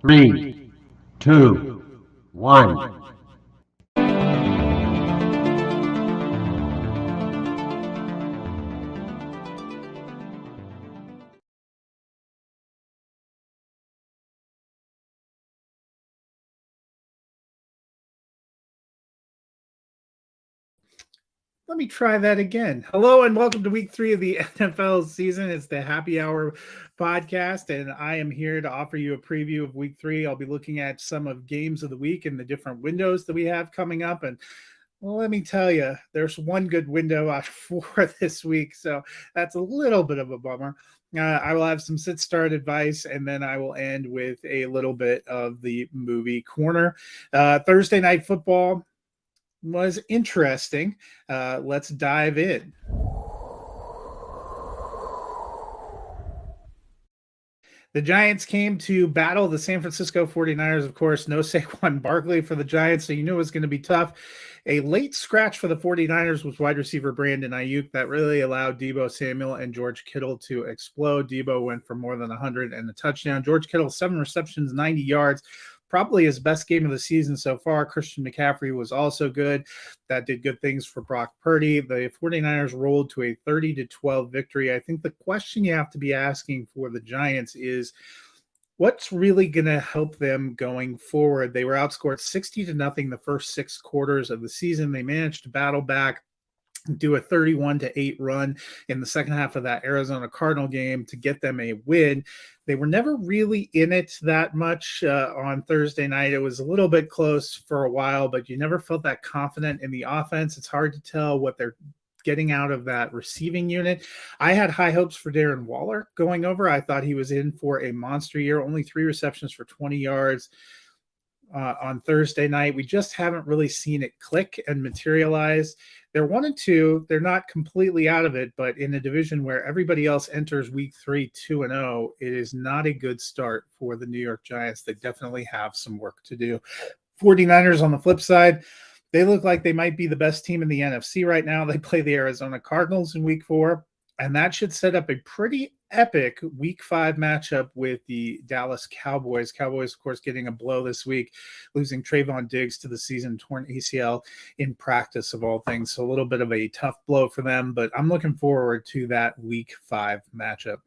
Three, two, one. Let me try that again. Hello and welcome to week 3 of the NFL season. It's the Happy Hour podcast, and I am here to offer you a preview of week 3. I'll be looking at some of games of the week and the different windows that we have coming up. And well, let me tell you, there's one good window out of 4 this week, so that's a little bit of a bummer. I will have some sit start advice, and then I will end with a little bit of the movie corner. Thursday night football was interesting. Let's dive in. The Giants came to battle the San Francisco 49ers. Of course, no Saquon Barkley for the Giants, so you knew it was going to be tough. A late scratch for the 49ers was wide receiver Brandon Ayuk. That really allowed Deebo Samuel and George Kittle to explode. Deebo went for more than 100 and a touchdown. George Kittle, 7 receptions, 90 yards. Probably his best game of the season so far. Christian McCaffrey was also good. That did good things for Brock Purdy. The 49ers rolled to a 30-12 victory. I think the question you have to be asking for the Giants is, what's really going to help them going forward? They were outscored 60-0 the first 6 quarters of the season. They managed to battle back, do a 31-8 run in the second half of that Arizona Cardinal game to get them a win. They were never really in it that much on Thursday night. It was a little bit close for a while, but you never felt that confident in the offense. It's hard to tell what they're getting out of that receiving unit. I had high hopes for Darren Waller going over. I thought he was in for a monster year, only 3 receptions for 20 yards. On Thursday night. We just haven't really seen it click and materialize. They're 1-2. They're not completely out of it, but in a division where everybody else enters week 3 2-0, it is not a good start for the New York Giants. They definitely have some work to do. 49ers on the flip side, they look like they might be the best team in the NFC right now. They play the Arizona Cardinals in week 4, and that should set up a pretty epic week 5 matchup with the Dallas Cowboys. Cowboys, of course, getting a blow this week, losing Trayvon Diggs to the season, torn ACL in practice of all things. So a little bit of a tough blow for them, but I'm looking forward to that week 5 matchup.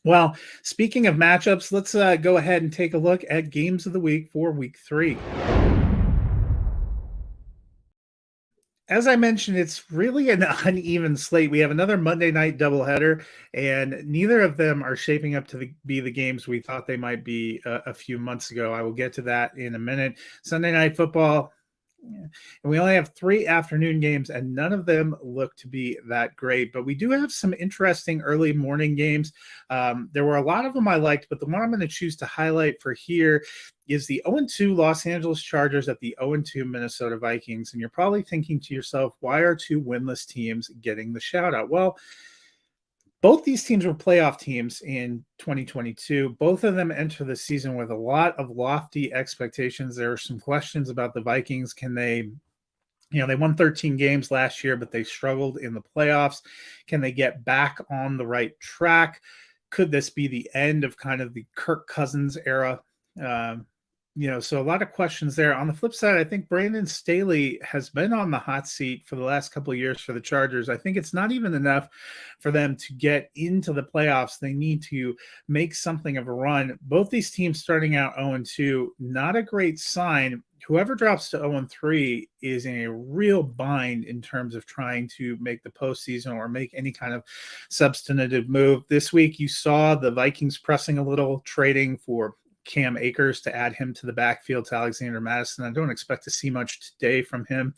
Well, speaking of matchups, let's go ahead and take a look at games of the week for week 3. As I mentioned, it's really an uneven slate. We have another Monday night doubleheader, and neither of them are shaping up to be the games we thought they might be a few months ago. I will get to that in a minute. Sunday night football, and we only have 3 afternoon games, and none of them look to be that great. But we do have some interesting early morning games. There were a lot of them I liked, but the one I'm going to choose to highlight for here is the 0-2 Los Angeles Chargers at the 0-2 Minnesota Vikings. And you're probably thinking to yourself, why are 2 winless teams getting the shout out? Well, both these teams were playoff teams in 2022. Both of them enter the season with a lot of lofty expectations. There are some questions about the Vikings. Can they, they won 13 games last year, but they struggled in the playoffs. Can they get back on the right track? Could this be the end of kind of the Kirk Cousins era? So a lot of questions there. On the flip side, I think Brandon Staley has been on the hot seat for the last couple of years for the Chargers. I think it's not even enough for them to get into the playoffs. They need to make something of a run. Both these teams starting out 0-2, not a great sign. Whoever drops to 0-3 is in a real bind in terms of trying to make the postseason or make any kind of substantive move. This week, you saw the Vikings pressing a little, trading for Cam Akers to add him to the backfield to Alexander Mattison. I don't expect to see much today from him.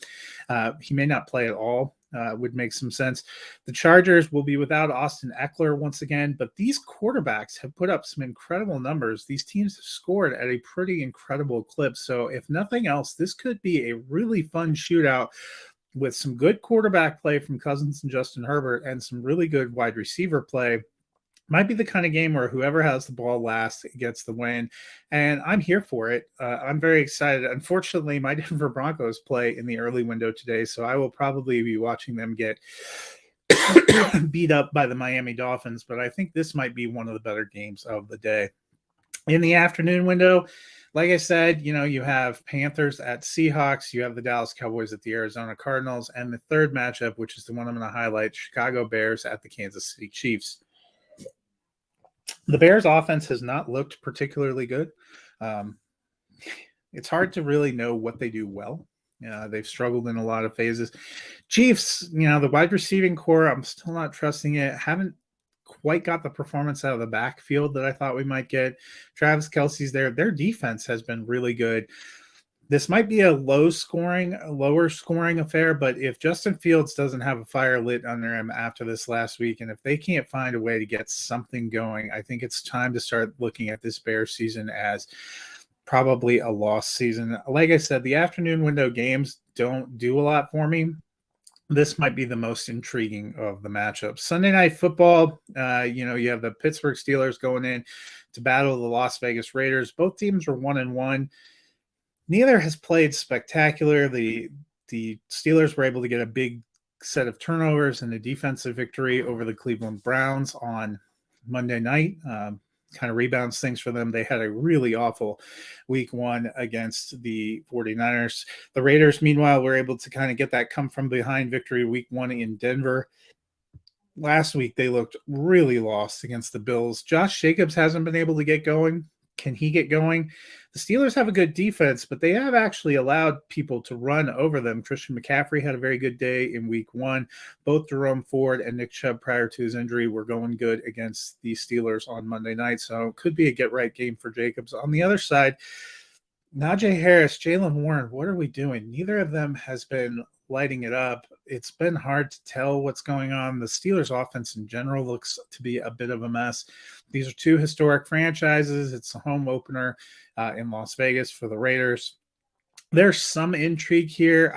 He may not play at all. Would make some sense. The Chargers will be without Austin Eckler once again, but these quarterbacks have put up some incredible numbers. These teams have scored at a pretty incredible clip. So if nothing else, this could be a really fun shootout with some good quarterback play from Cousins and Justin Herbert and some really good wide receiver play. Might be the kind of game where whoever has the ball last gets the win, and I'm here for it. I'm very excited. Unfortunately, my Denver Broncos play in the early window today, so I will probably be watching them get beat up by the Miami Dolphins, but I think this might be one of the better games of the day. In the afternoon window, like I said, you have Panthers at Seahawks, you have the Dallas Cowboys at the Arizona Cardinals, and the third matchup, which is the one I'm going to highlight, Chicago Bears at the Kansas City Chiefs. The Bears offense has not looked particularly good. It's hard to really know what they do well. They've struggled in a lot of phases. Chiefs, the wide receiving core, I'm still not trusting it. Haven't quite got the performance out of the backfield that I thought we might get. Travis Kelce's there. Their defense has been really good. This might be a lower scoring affair, but if Justin Fields doesn't have a fire lit under him after this last week, and if they can't find a way to get something going, I think it's time to start looking at this Bears season as probably a lost season. Like I said, the afternoon window games don't do a lot for me. This might be the most intriguing of the matchups. Sunday Night Football, you have the Pittsburgh Steelers going in to battle the Las Vegas Raiders. Both teams are 1-1. Neither has played spectacular. The Steelers were able to get a big set of turnovers and a defensive victory over the Cleveland Browns on Monday night. Kind of rebounds things for them. They had a really awful week 1 against the 49ers. The Raiders, meanwhile, were able to kind of get that come from behind victory week 1 in Denver. Last week, they looked really lost against the Bills. Josh Jacobs hasn't been able to get going. Can he get going? The Steelers have a good defense, but they have actually allowed people to run over them. Christian McCaffrey had a very good day in week 1. Both Jerome Ford and Nick Chubb, prior to his injury, were going good against the Steelers on Monday night. So it could be a get-right game for Jacobs. On the other side, Najee Harris, Jaylen Warren, what are we doing? Neither of them has been lighting it up. It's been hard to tell what's going on. The Steelers offense in general looks to be a bit of a mess. These are two historic franchises. It's a home opener in Las Vegas for the Raiders. There's some intrigue here.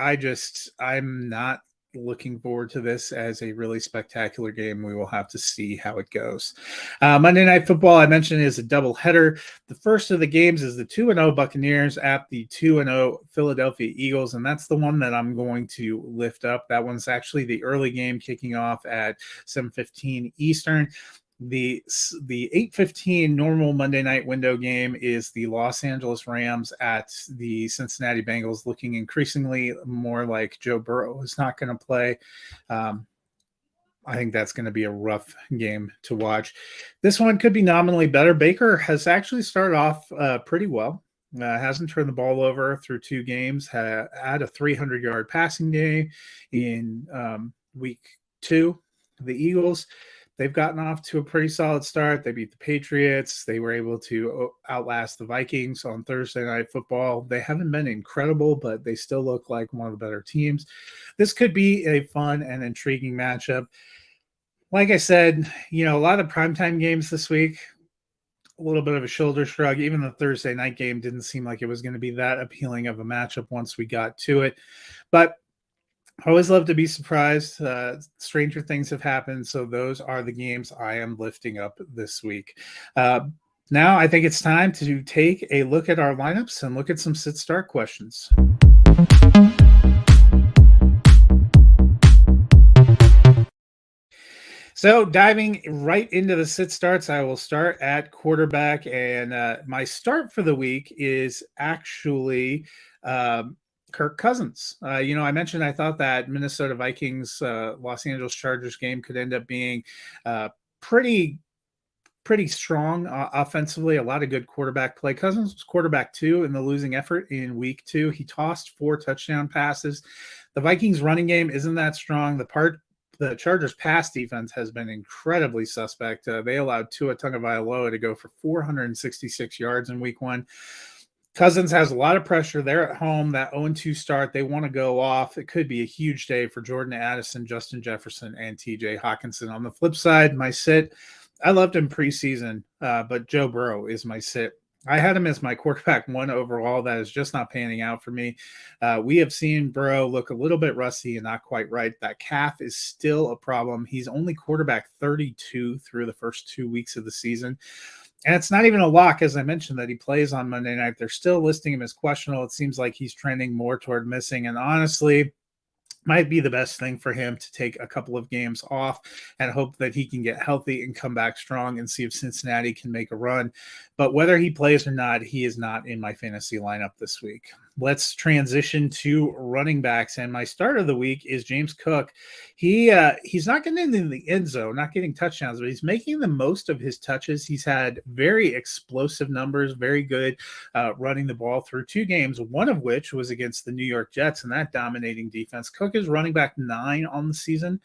I'm not looking forward to this as a really spectacular game. We will have to see how it goes. Monday Night Football, I mentioned, is a doubleheader. The first of the games is the 2-0 Buccaneers at the 2-0 Philadelphia Eagles, and that's the one that I'm going to lift up. That one's actually the early game, kicking off at 7:15 Eastern. The 8:15 normal Monday night window game is the Los Angeles Rams at the Cincinnati Bengals, looking increasingly more like Joe Burrow is not going to play. I think that's going to be a rough game to watch. This one could be nominally better. Baker has actually started off pretty well. Hasn't turned the ball over through 2 games. Had a 300-yard passing day in week 2. The Eagles, they've gotten off to a pretty solid start. They beat the Patriots. They were able to outlast the Vikings on Thursday Night Football. They haven't been incredible, but they still look like one of the better teams. This could be a fun and intriguing matchup. Like I said, a lot of primetime games this week, a little bit of a shoulder shrug. Even the Thursday night game didn't seem like it was going to be that appealing of a matchup once we got to it. But I always love to be surprised. Stranger things have happened. So those are the games I am lifting up this week. Now I think it's time to take a look at our lineups and look at some sit-start questions. So diving right into the sit starts, I will start at quarterback. And my start for the week is actually Kirk Cousins. I mentioned I thought that Minnesota Vikings, Los Angeles Chargers game could end up being pretty strong offensively. A lot of good quarterback play. Cousins was quarterback 2 in the losing effort in week 2. He tossed 4 touchdown passes. The Vikings running game isn't that strong. The Chargers pass defense has been incredibly suspect. They allowed Tua Tagovailoa to go for 466 yards in week 1. Cousins has a lot of pressure. They're at home. That 0-2 start, they want to go off. It could be a huge day for Jordan Addison, Justin Jefferson, and TJ Hawkinson. On the flip side, my sit, I loved him preseason, but Joe Burrow is my sit. I had him as my quarterback 1 overall. That is just not panning out for me. We have seen Burrow look a little bit rusty and not quite right. That calf is still a problem. He's only quarterback 32 through the first 2 weeks of the season. And it's not even a lock, as I mentioned, that he plays on Monday night. They're still listing him as questionable. It seems like he's trending more toward missing. And honestly, might be the best thing for him to take a couple of games off and hope that he can get healthy and come back strong and see if Cincinnati can make a run. But whether he plays or not, he is not in my fantasy lineup this week. Let's transition to running backs. And my start of the week is James Cook. He's not getting into the end zone, not getting touchdowns, but he's making the most of his touches. He's had very explosive numbers, very good running the ball through 2 games, one of which was against the New York Jets and that dominating defense. Cook is running back 9 on the season.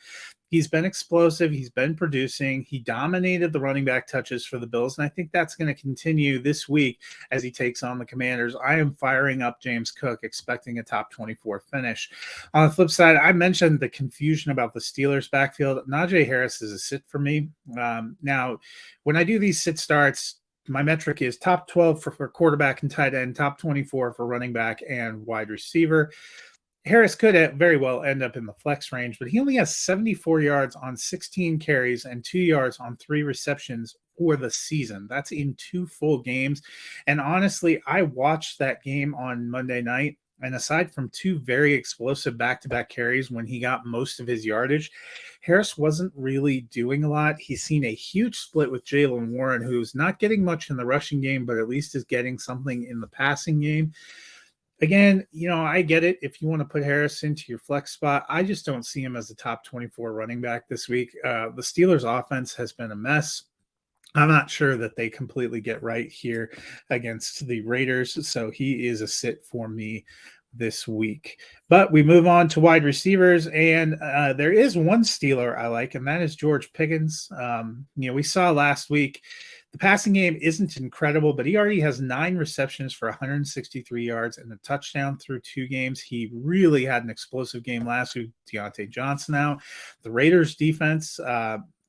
He's been explosive. He's been producing. He dominated the running back touches for the Bills, and I think that's going to continue this week as he takes on the Commanders. I am firing up James Cook, expecting a top 24 finish. On the flip side, I mentioned the confusion about the Steelers' backfield. Najee Harris is a sit for me. Now, when I do these sit starts, my metric is top 12 for quarterback and tight end, top 24 for running back and wide receiver. Harris could very well end up in the flex range, but he only has 74 yards on 16 carries and 2 yards on 3 receptions for the season. That's in 2 full games. And honestly, I watched that game on Monday night, and aside from 2 very explosive back-to-back carries when he got most of his yardage, Harris wasn't really doing a lot. He's seen a huge split with Jaylen Warren, who's not getting much in the rushing game, but at least is getting something in the passing game. Again, I get it if you want to put Harris into your flex spot. I just don't see him as a top 24 running back this week. The Steelers' offense has been a mess. I'm not sure that they completely get right here against the Raiders, so he is a sit for me this week. But we move on to wide receivers, and there is one Steeler I like, and that is George Pickens. We saw last week the passing game isn't incredible, but he already has 9 receptions for 163 yards and a touchdown through 2 games. He really had an explosive game last week. Deontay Johnson out. The Raiders defense,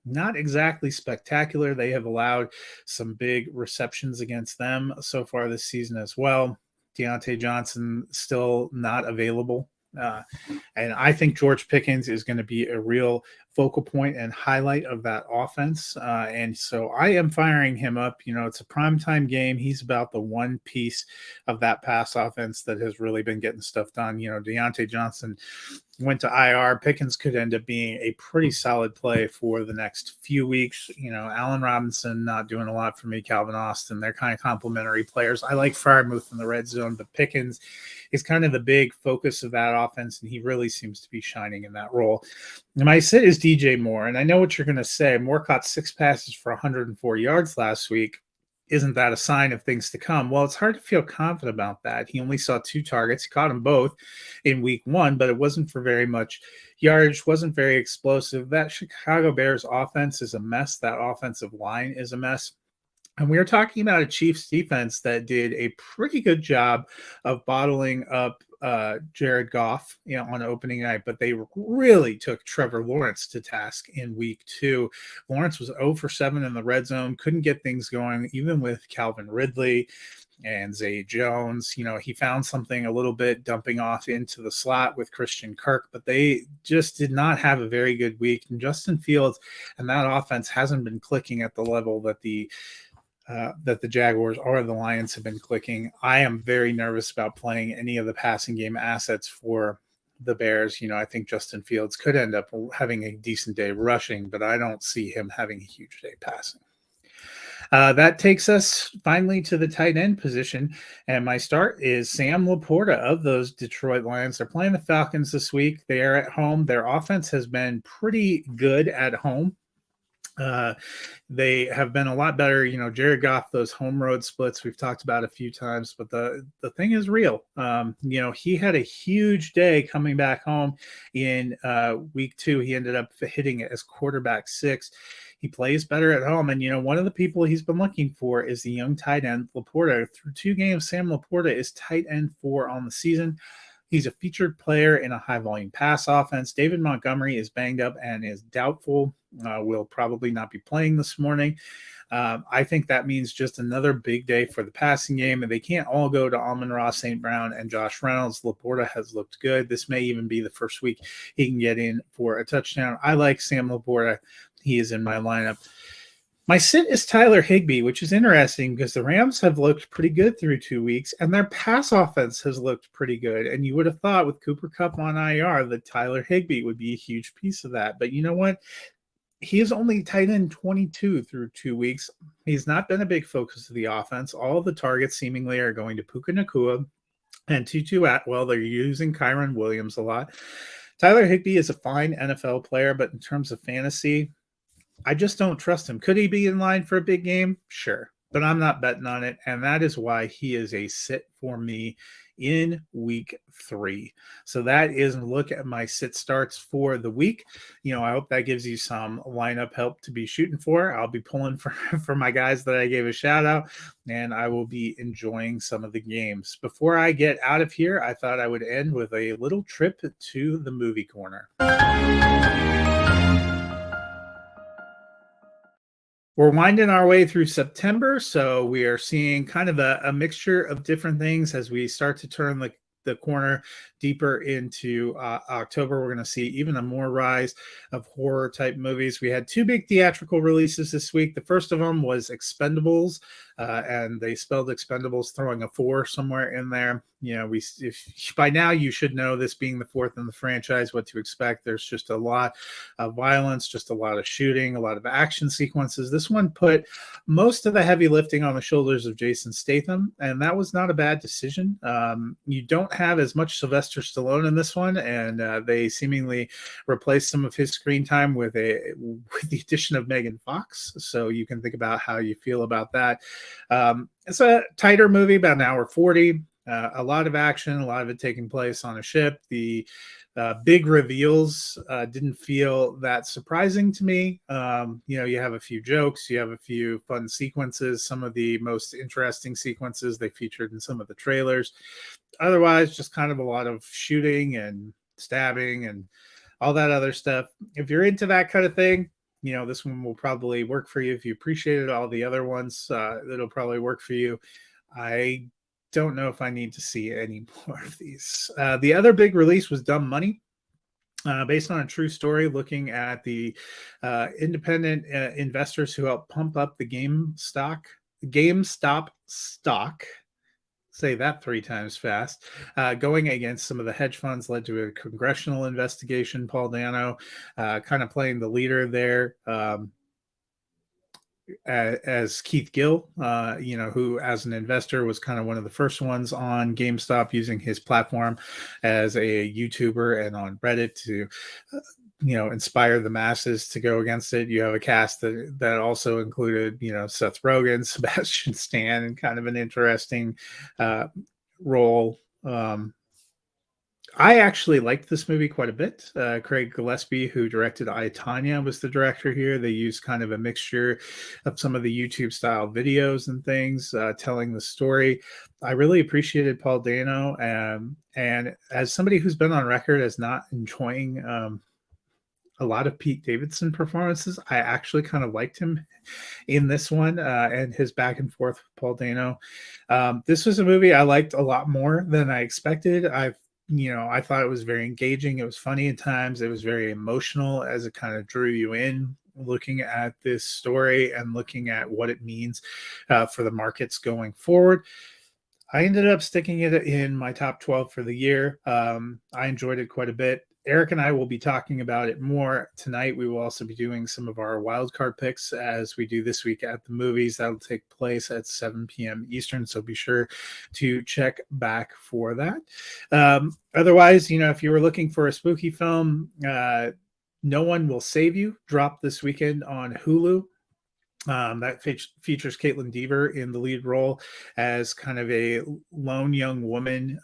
not exactly spectacular. They have allowed some big receptions against them so far this season as well. Deontay Johnson still not available. And I think George Pickens is going to be a real focal point and highlight of that offense. And so I am firing him up. It's a primetime game. He's about the one piece of that pass offense that has really been getting stuff done. Deontay Johnson went to IR. Pickens could end up being a pretty solid play for the next few weeks. Allen Robinson not doing a lot for me. Calvin Austin, they're kind of complementary players. I like Freiermuth in the red zone, but Pickens is kind of the big focus of that offense, and he really seems to be shining in that role. And my sit is DJ Moore, and I know what you're going to say. Moore caught 6 passes for 104 yards last week. Isn't that a sign of things to come? Well, it's hard to feel confident about that. He only saw 2 targets. He caught them both in week 1, but it wasn't for very much yardage, wasn't very explosive. That Chicago Bears offense is a mess. That offensive line is a mess. And we are talking about a Chiefs defense that did a pretty good job of bottling up Jared Goff, on opening night, but they really took Trevor Lawrence to task in week 2. Lawrence was 0 for 7 in the red zone, couldn't get things going, even with Calvin Ridley and Zay Jones. He found something a little bit dumping off into the slot with Christian Kirk, but they just did not have a very good week. And Justin Fields and that offense hasn't been clicking at the level that the Jaguars or the Lions have been clicking. I am very nervous about playing any of the passing game assets for the Bears. I think Justin Fields could end up having a decent day rushing, but I don't see him having a huge day passing. That takes us finally to the tight end position, and my start is Sam Laporta of those Detroit Lions. They're playing the Falcons this week. They are at home. Their offense has been pretty good at home. They have been a lot better. Jared Goff, those home road splits we've talked about a few times, but the thing is real. He had a huge day coming back home in week 2. He ended up hitting it as quarterback 6. He plays better at home. And, one of the people he's been looking for is the young tight end, Laporta. Through 2 games, Sam Laporta is tight end 4 on the season. He's a featured player in a high-volume pass offense. David Montgomery is banged up and is doubtful. Will probably not be playing this morning. I think that means just another big day for the passing game, and they can't all go to Amon-Ra St. Brown and Josh Reynolds. Laporta has looked good. This may even be the first week he can get in for a touchdown. I like Sam Laporta. He is in my lineup. My sit is Tyler Higbee, which is interesting because the Rams have looked pretty good through 2 weeks, and their pass offense has looked pretty good. And you would have thought with Cooper Kupp on IR that Tyler Higbee would be a huge piece of that. But you know what? He is only tight end 22 through 2 weeks. He's not been a big focus of the offense. All of the targets seemingly are going to Puka Nacua and Tutu Atwell. They're using Kyron Williams a lot. Tyler Higbee is a fine NFL player, but in terms of fantasy, I just don't trust him. Could he be in line for a big game? Sure, but I'm not betting on it, and that is why he is a sit for me in week 3. So that is a look at my sit starts for the week. I hope that gives you some lineup help to be shooting for. I'll be pulling for my guys that I gave a shout out, and I will be enjoying some of the games. Before I get out of here, I thought I would end with a little trip to the movie corner. We're winding our way through September, so we are seeing kind of a mixture of different things as we start to turn the corner deeper into October. We're going to see even a more rise of horror type movies. We had 2 big theatrical releases this week. The first of them was Expendables, and they spelled Expendables throwing a 4 somewhere in there. If by now you should know, this being the 4th in the franchise, what to expect. There's just a lot of violence, just a lot of shooting, a lot of action sequences. This one put most of the heavy lifting on the shoulders of Jason Statham, and that was not a bad decision. You don't have as much Sylvester Stallone in this one, and they seemingly replaced some of his screen time with the addition of Megan Fox. So you can think about how you feel about that. It's a tighter movie, about an hour 40. A lot of action, a lot of it taking place on a ship. The big reveals didn't feel that surprising to me. You have a few jokes, you have a few fun sequences. Some of the most interesting sequences they featured in some of the trailers. Otherwise, just kind of a lot of shooting and stabbing and all that other stuff. If you're into that kind of thing, this one will probably work for you. If you appreciated all the other ones, it'll probably work for you. I don't know if I need to see any more of these. The other big release was Dumb Money, based on a true story, looking at the independent investors who helped pump up the GameStop stock. Say that 3 times fast. Going against some of the hedge funds led to a congressional investigation. Paul Dano kind of playing the leader there. As Keith Gill, who as an investor was kind of one of the first ones on GameStop, using his platform as a YouTuber and on Reddit to, inspire the masses to go against it. You have a cast that also included, Seth Rogen, Sebastian Stan, and kind of an interesting role. I actually liked this movie quite a bit. Craig Gillespie, who directed I, Tonya, was the director here. They used kind of a mixture of some of the YouTube style videos and things, telling the story. I really appreciated Paul Dano. And as somebody who's been on record as not enjoying a lot of Pete Davidson performances, I actually kind of liked him in this one, and his back and forth with Paul Dano. This was a movie I liked a lot more than I expected. I thought it was very engaging. It was funny at times. It was very emotional as it kind of drew you in, looking at this story and looking at what it means for the markets going forward. I ended up sticking it in my top 12 for the year. I enjoyed it quite a bit. Eric and I will be talking about it more tonight. We will also be doing some of our wildcard picks as we do this week at the movies. That'll take place at 7 p.m. Eastern, so be sure to check back for that. Otherwise, if you were looking for a spooky film, No One Will Save You dropped this weekend on Hulu. That features Caitlin Dever in the lead role as kind of a lone young woman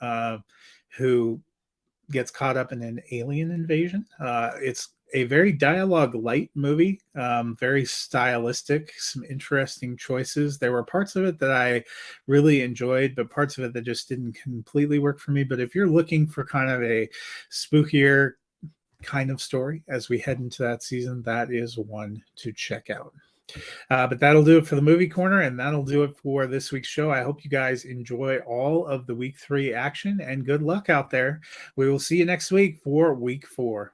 who gets caught up in an alien invasion. It's a very dialogue light movie, very stylistic, some interesting choices. There were parts of it that I really enjoyed, but parts of it that just didn't completely work for me. But if you're looking for kind of a spookier kind of story as we head into that season, that is one to check out. But that'll do it for the movie corner, and that'll do it for this week's show. I hope you guys enjoy all of the week 3 action, and good luck out there. We will see you next week for week 4.